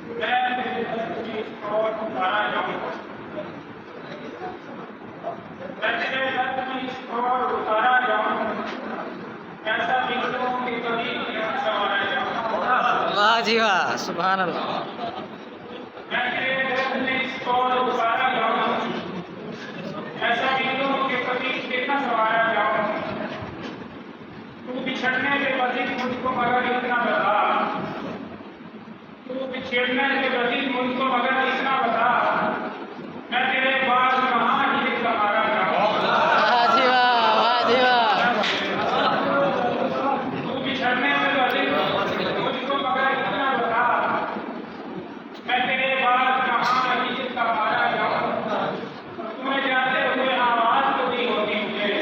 میں میرے دست کی اور اتارا جاؤں، میں تیرے دست کی اور اتارا جاؤں، ایسا بگڑوں کے قریب سوارا جاؤں۔ واہ جی واہ، سبحان اللہ۔ میں تیرے دست کی اور اتارا جاؤں، ایسا بگڑوں کے قریب دیکھا سوارا جاؤں۔ تو بچھڑنے کے مزید مجھ کو مگر اتنا بتا، تو بچھڑنے کے مزید مجھ کو مگر اتنا بتا، میں تیرے بعد کہاں ہی سہارا جاؤں۔ واہ جی واہ، واہ جی واہ۔ تو بچھڑنے کے مزید مجھ کو مگر اتنا بتا، میں تیرے بعد کہاں ہی سہارا جاؤں۔ تمہیں جاتے ہوئے آواز تو دی ہوتی مجھے،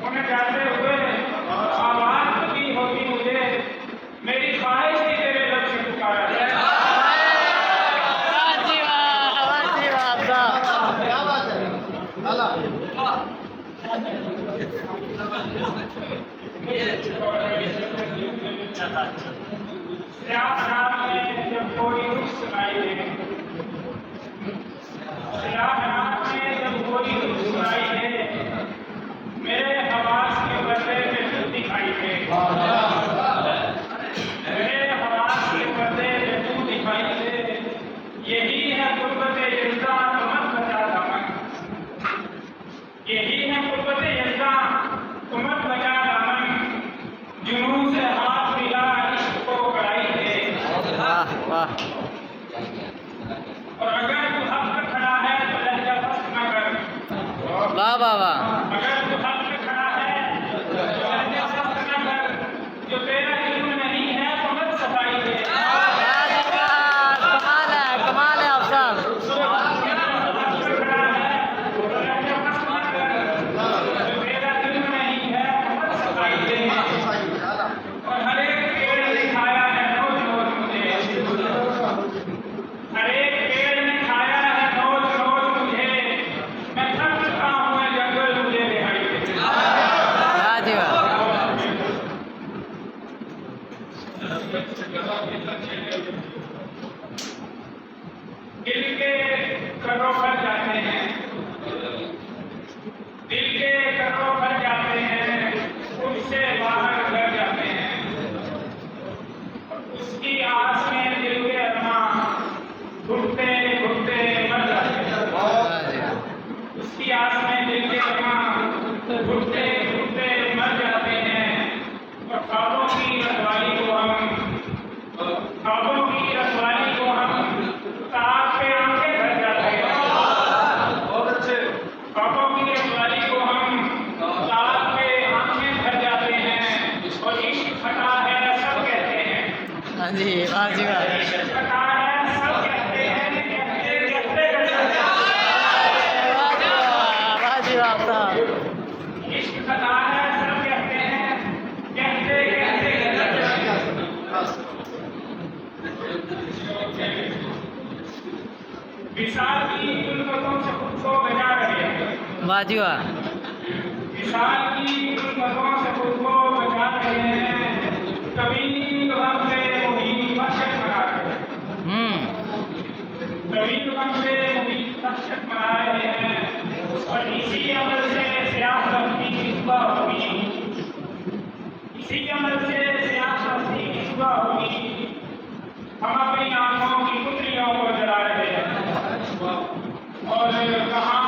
تمہیں جاتے ہوئے آواز تو دی ہوتی مجھے، میری خواہش ہی تیرے لب سے پکارا جائے۔ واہ جی واہ، واہ جی واہ، کیا بات ہے سیاہ رات میں جب کوئی رخ سنائی دے، سیاہ رات میں جب کوئی رخ سنائی دے، میرے حواس کے بدلے میں تو دکھائی دے، میرے حواس کے بدلے میں تو دکھائی دے، یہی ہے قربت یزداں تو مت بچا دامن، یہی ہے قربت یزداں تو مت بچا دامن، جنون سے ہاتھ ملا عشق کو کڑائی دے۔ واہ واہ۔ اور اگر تو حق پہ کھڑا ہے تو لہجہ پست نہ کر، واہ واہ واہ۔ اگر تو حق پہ کھڑا ہے تو لہجہ پست نہ کر، جو تیرا علم نہیں ہے تو مت صفائی دے۔ واہ جی واہ، کمال ہے، کمال ہے آپ صاحب۔ حق پہ کھڑا ہے تو لہجہ پست نہ کر، جو تیرا علم نہیں ہے تو مت صفائی دے۔ اور ہر ایک پیڑ نے کھایا ہے نوچ نوچ مجھے، ہر ایک پیڑ نے کھایا ہے نوچ نوچ مجھے، میں تھک چکا ہوں میں جنگل مجھے رہائی دے۔ واہ جی واہ۔ دل کے کروں بھر جاتے ہیں، دل کے کروں بھر جاتے ہیں، اس سے باہر ڈر جاتے ہیں، اس کی آس میں دل کے ارماں گھٹتے گھٹتے مر جاتے ہیں، واہ جی واہ۔ اس کی آس میں دل کے ارماں گھٹتے گھٹتے مر جاتے ہیں، اور خوابوں کی رکھوالی کو ہم تاک پہ آنکھیں بھر جاتے ہیں، بہت اچھے خوابوں کی رکھوالی کو ہم تاک پہ آنکھیں بھر جاتے ہیں، اور عشق خطا ہے سب کہتے ہیں، ہاں جی، واہ جی واہ۔ عشق خطا ہے سب کہتے ہیں، کہتے کہتے رہ جاتے ہیں، واہ جی واہ، واہ جی واہ آپ صاحب۔ عشق خطا ہے سب کہتے ہیں، کہتے کہتے رہ جاتے ہیں۔ وصال کی گلبتوں سے خود کو بچا رہے ہیں، واہ جی واہ۔ وصال کی گلبتوں سے خود کو بچا رہے ہیں، طویل غم سے محیط وحشت منا رہے ہیں، طویل غم سے محیط وحشت منا رہے ہیں، اور اسی عمل سے سیاہ بختی کی صبح ہوگی، اسی عمل سے سیاہ بختی کی صبح ہوگی، ہم اپنی آنکھوں کی پتلیوں کو جلا رہے ہیں، اور کہاں